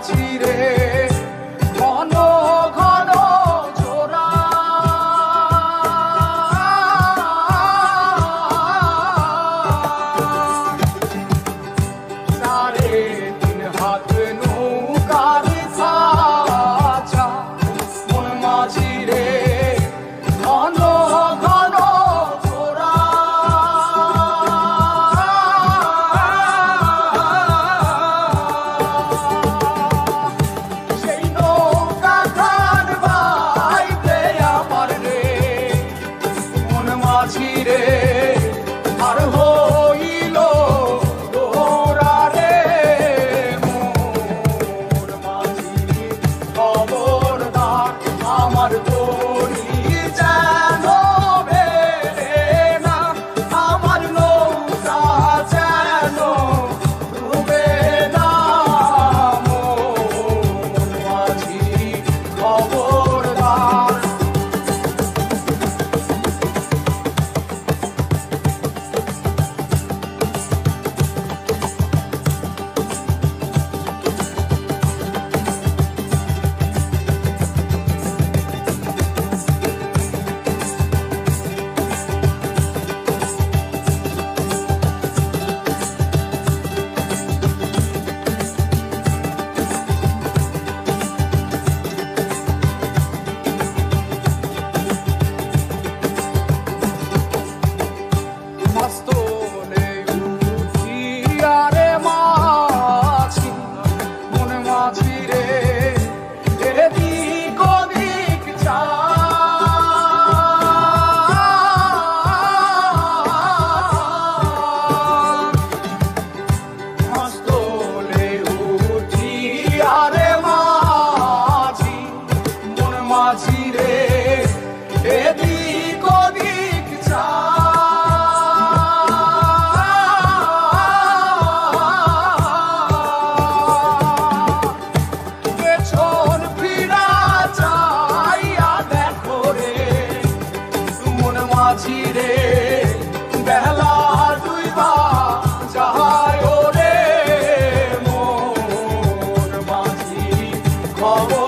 মাঝিরে ঘন ঘন জোড়া সাড়ে তিন হাত নৌকার খাঁচা মন মাঝিরে ঘন ঘন জোড়া মাঝিরে আর হইল দোরা রে মোর মাঝি খবরদার আমার তরি যেন বেরে না আমার নৌকা যেন ডুবে না মোর মাঝি খবরদার। মাঝিরে এদিক ওদিক যা পেছন ফিরা যাইয়া দেখো রে মন মাঝিরে বেলা দুইবা যায় রে মন মাঝি খবর